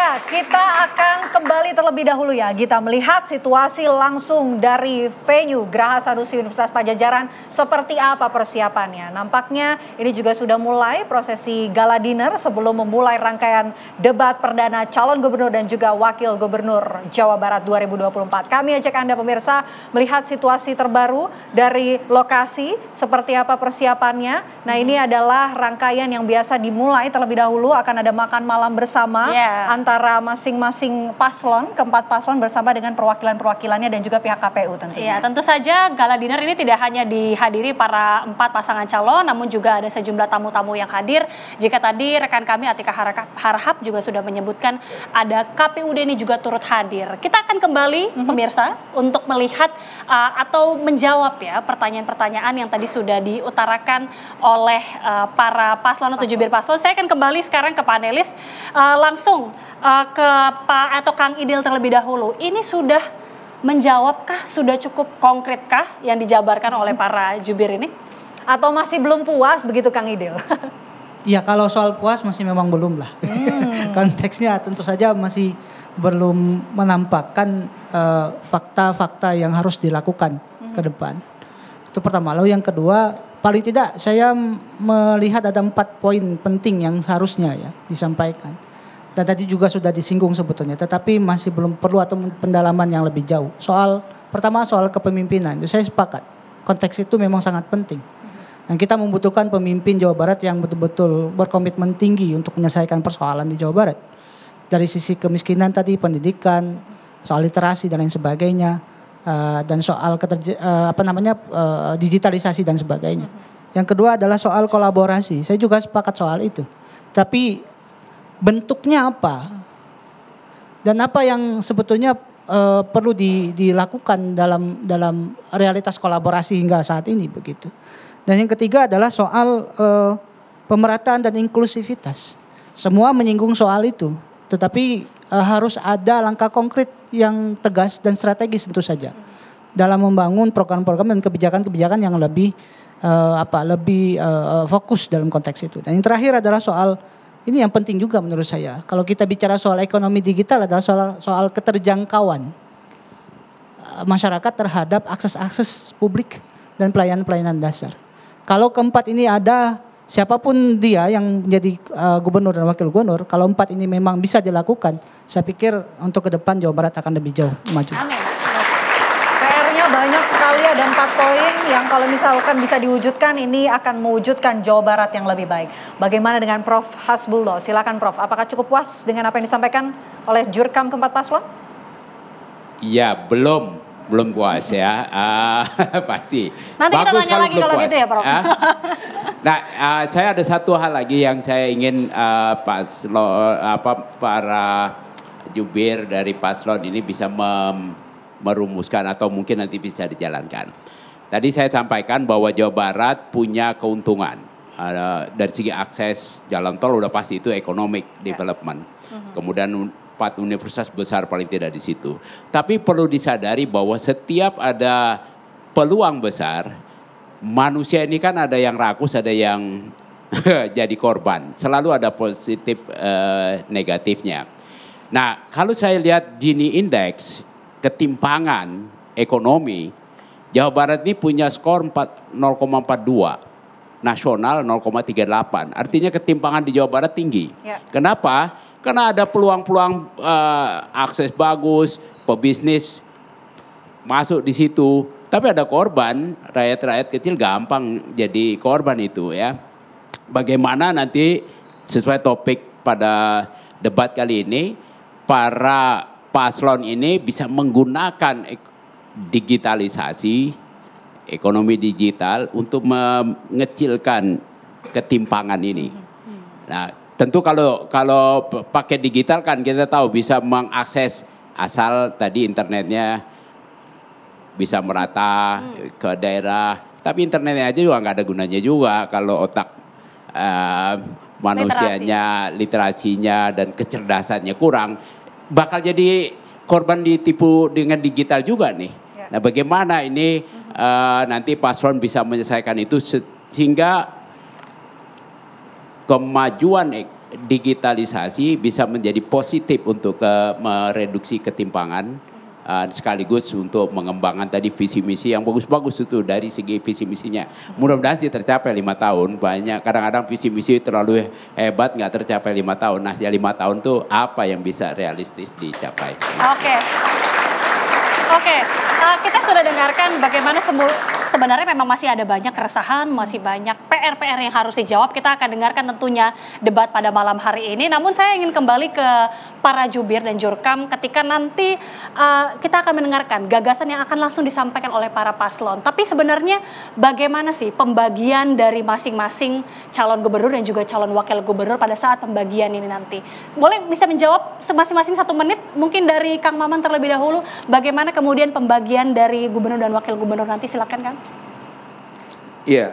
Ya, kita akan kembali terlebih dahulu ya, Gita, melihat situasi langsung dari venue Geraha Sanusi Universitas Padjadjaran seperti apa persiapannya. Nampaknya ini juga sudah mulai prosesi gala dinner sebelum memulai rangkaian debat perdana calon gubernur dan juga wakil gubernur Jawa Barat 2024. Kami ajak Anda pemirsa melihat situasi terbaru dari lokasi seperti apa persiapannya. Nah, ini adalah rangkaian yang biasa dimulai terlebih dahulu, akan ada makan malam bersama antara masing-masing paslon, keempat paslon bersama dengan perwakilan-perwakilannya dan juga pihak KPU tentunya. Iya, tentu saja gala dinner ini tidak hanya dihadiri para 4 pasangan calon, namun juga ada sejumlah tamu-tamu yang hadir. Jika tadi rekan kami Atika Harahap juga sudah menyebutkan ada KPUD ini juga turut hadir. Kita akan kembali pemirsa untuk melihat atau menjawab ya pertanyaan-pertanyaan yang tadi sudah diutarakan oleh para paslon atau jubir paslon. Saya akan kembali sekarang ke panelis langsung ke Pak atau Kang Idil terlebih dahulu. Ini sudah menjawabkah, sudah cukup konkretkah yang dijabarkan oleh para jubir ini? Atau masih belum puas begitu Kang Idil? Ya, kalau soal puas masih memang belum lah. Konteksnya tentu saja masih belum menampakkan fakta-fakta yang harus dilakukan ke depan. Itu pertama. Lalu yang kedua, paling tidak saya melihat ada 4 poin penting yang seharusnya ya disampaikan. Dan tadi juga sudah disinggung sebetulnya, tetapi masih belum perlu atau pendalaman yang lebih jauh. Pertama soal kepemimpinan, saya sepakat. Konteks itu memang sangat penting. Dan kita membutuhkan pemimpin Jawa Barat yang betul-betul berkomitmen tinggi untuk menyelesaikan persoalan di Jawa Barat. Dari sisi kemiskinan tadi, pendidikan, soal literasi dan lain sebagainya, dan soal digitalisasi dan sebagainya. Yang kedua adalah soal kolaborasi. Saya juga sepakat soal itu. Tapi bentuknya apa? Dan apa yang sebetulnya perlu dilakukan dalam realitas kolaborasi hingga saat ini begitu. Dan yang ketiga adalah soal pemerataan dan inklusivitas. Semua menyinggung soal itu, tetapi harus ada langkah konkret yang tegas dan strategis tentu saja dalam membangun program-program dan kebijakan-kebijakan yang lebih fokus dalam konteks itu. Dan yang terakhir adalah soal ini yang penting juga menurut saya. Kalau kita bicara soal ekonomi digital adalah soal keterjangkauan masyarakat terhadap akses publik dan pelayanan-pelayanan dasar. Kalau keempat ini ada, siapapun dia yang menjadi gubernur dan wakil gubernur, kalau 4 ini memang bisa dilakukan, saya pikir untuk ke depan Jawa Barat akan lebih jauh maju. Amin. PR-nya banyak sekali, ada 4 poin yang kalau misalkan bisa diwujudkan, ini akan mewujudkan Jawa Barat yang lebih baik. Bagaimana dengan Prof. Hasbullah? Silakan Prof. Apakah cukup puas dengan apa yang disampaikan oleh Jurkam keempat paslon? Ya, belum puas ya, pasti. Nanti bagus kita tanya lagi kalau puas. gitu ya Prof. Nah, saya ada satu hal lagi yang saya ingin para jubir dari paslon ini bisa merumuskan atau mungkin nanti bisa dijalankan. Tadi saya sampaikan bahwa Jawa Barat punya keuntungan dari segi akses jalan tol, udah pasti itu economic development. Kemudian 4 universitas besar paling tidak di situ. Tapi perlu disadari bahwa setiap ada peluang besar, manusia ini kan ada yang rakus, ada yang jadi korban. Selalu ada positif negatifnya. Nah, kalau saya lihat Gini Index, ketimpangan ekonomi, Jawa Barat ini punya skor 0,42, nasional 0,38. Artinya ketimpangan di Jawa Barat tinggi. Ya. Kenapa? Karena ada peluang-peluang akses bagus, pebisnis masuk di situ. Tapi ada korban, rakyat-rakyat kecil gampang jadi korban itu ya. Bagaimana nanti sesuai topik pada debat kali ini, para paslon ini bisa menggunakan digitalisasi, ekonomi digital untuk mengecilkan ketimpangan ini. Nah, tentu kalau pakai digital kan kita tahu bisa mengakses asal tadi internetnya bisa merata ke daerah. Tapi internetnya aja juga nggak ada gunanya juga kalau otak manusianya, literasinya dan kecerdasannya kurang. Bakal jadi korban ditipu dengan digital juga nih. Nah, bagaimana ini nanti paslon bisa menyelesaikan itu sehingga kemajuan digitalisasi bisa menjadi positif untuk mereduksi ketimpangan. Sekaligus untuk mengembangkan tadi visi misi yang bagus-bagus itu dari segi visi misinya. Mudah-mudahan sih tercapai 5 tahun. Banyak kadang-kadang visi misi terlalu hebat nggak tercapai 5 tahun. Nah ya 5 tahun tuh apa yang bisa realistis dicapai. Oke, kita sudah dengarkan bagaimana sebenarnya memang masih ada banyak keresahan, masih banyak PR-PR yang harus dijawab. Kita akan dengarkan tentunya debat pada malam hari ini. Namun saya ingin kembali ke para jubir dan jurkam ketika nanti kita akan mendengarkan gagasan yang akan langsung disampaikan oleh para paslon. Tapi sebenarnya bagaimana sih pembagian dari masing-masing calon gubernur dan juga calon wakil gubernur pada saat pembagian ini nanti? Boleh bisa menjawab masing-masing 1 menit? Mungkin dari Kang Maman terlebih dahulu. Bagaimana kemudian pembagian dari gubernur dan wakil gubernur nanti, silakan Kang. Iya,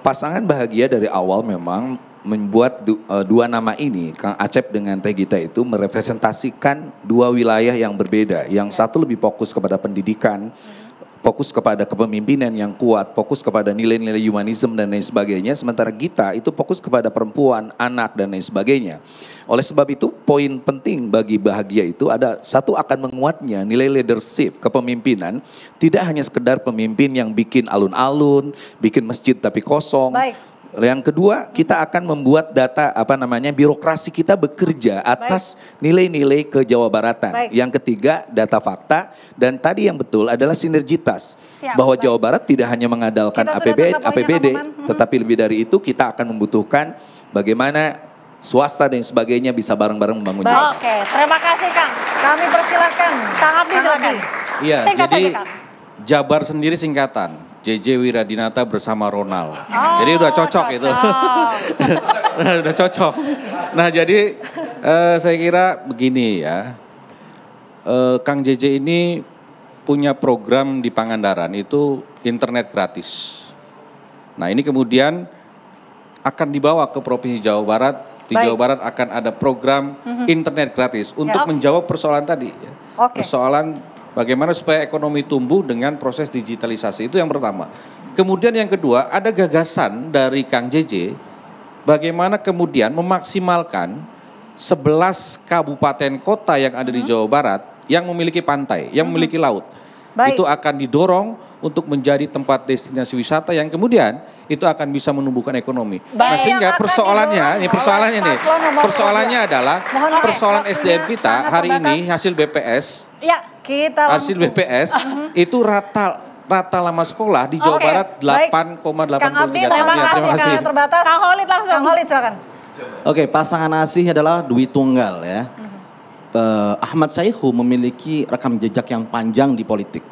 pasangan bahagia dari awal memang membuat dua nama ini, Kang Acep dengan Teh Gita itu merepresentasikan 2 wilayah yang berbeda. Yang satu lebih fokus kepada pendidikan, fokus kepada kepemimpinan yang kuat, fokus kepada nilai-nilai humanisme dan lain sebagainya. Sementara Gita itu fokus kepada perempuan, anak dan lain sebagainya. Oleh sebab itu poin penting bagi bahagia itu ada satu, akan menguatnya nilai leadership, kepemimpinan. Tidak hanya sekedar pemimpin yang bikin alun-alun, bikin masjid tapi kosong. Baik. Yang kedua, kita akan membuat birokrasi kita bekerja atas nilai-nilai kejawabaratan. Yang ketiga, data fakta. Dan tadi yang betul adalah sinergitas. Bahwa Jawa Barat tidak hanya mengandalkan APBD, tetapi lebih dari itu kita akan membutuhkan bagaimana swasta dan sebagainya bisa bareng-bareng membangun Jawa Barat. Oke, terima kasih Kang. Kami persilakan. Kang Abdi, silakan. Iya, jadi Jabar sendiri singkatan. JJ Wiradinata bersama Ronald. Jadi udah cocok itu. Udah cocok. Nah jadi saya kira begini ya. Kang JJ ini punya program di Pangandaran itu internet gratis. Nah ini kemudian akan dibawa ke Provinsi Jawa Barat. Di Jawa Barat akan ada program internet gratis untuk menjawab persoalan tadi. Persoalan bagaimana supaya ekonomi tumbuh dengan proses digitalisasi, itu yang pertama. Kemudian yang kedua, ada gagasan dari Kang JJ, bagaimana kemudian memaksimalkan 11 kabupaten kota yang ada di Jawa Barat yang memiliki pantai, yang memiliki laut. Itu akan didorong untuk menjadi tempat destinasi wisata yang kemudian itu akan bisa menumbuhkan ekonomi. Nah sehingga persoalannya adalah persoalan SDM kita hari ini hasil BPS. Hasil BPS itu rata lama sekolah di Jawa Barat 8,83. Terima kasih. Terbatas. Kang Holid langsung. Kang Holid silakan. Oke, pasangan asih adalah Dwi Tunggal ya. Ahmad Saihu memiliki rekam jejak yang panjang di politik.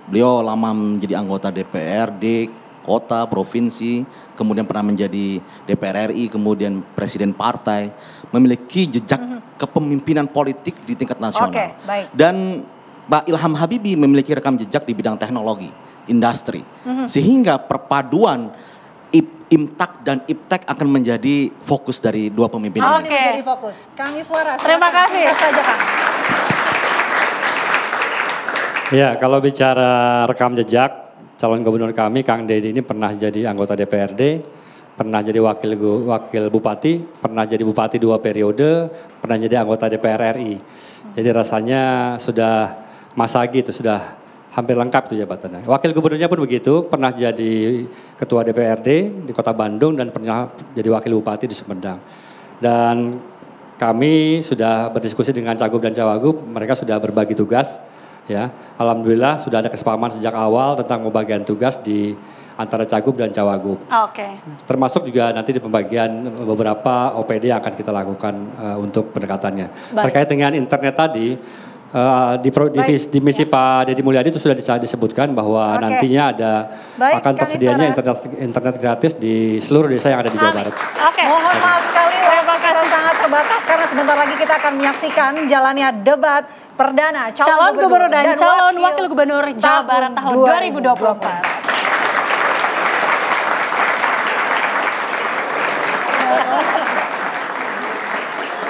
Beliau lama menjadi anggota DPRD, kota, provinsi, kemudian pernah menjadi DPR RI, kemudian presiden partai, memiliki jejak kepemimpinan politik di tingkat nasional. Dan Pak Ilham Habibie memiliki rekam jejak di bidang teknologi, industri. Sehingga perpaduan IMTAK dan IPTEK akan menjadi fokus dari 2 pemimpin ini. Menjadi fokus. Kang Iswara. Terima kasih. Saja, Kang. Ya, kalau bicara rekam jejak, calon gubernur kami, Kang Dedi ini pernah jadi anggota DPRD, pernah jadi wakil bupati, pernah jadi bupati 2 periode, pernah jadi anggota DPR RI. Jadi rasanya sudah masagi itu, sudah hampir lengkap itu jabatannya. Wakil gubernurnya pun begitu, pernah jadi ketua DPRD di Kota Bandung dan pernah jadi wakil bupati di Sumedang. Dan kami sudah berdiskusi dengan Cagup dan Cawagup, mereka sudah berbagi tugas. Ya, alhamdulillah sudah ada kesepahaman sejak awal tentang pembagian tugas di antara Cagup dan Cawagup. Termasuk juga nanti di pembagian beberapa OPD yang akan kita lakukan untuk pendekatannya. Terkait dengan internet tadi, di misi Pak Deddy Mulyadi itu sudah disebutkan bahwa nantinya akan tersedianya internet gratis di seluruh desa yang ada di Jawa Barat. Mohon maaf sekali, waktu sangat terbatas karena sebentar lagi kita akan menyaksikan jalannya debat perdana calon gubernur dan calon wakil gubernur Jawa Barat tahun 2024.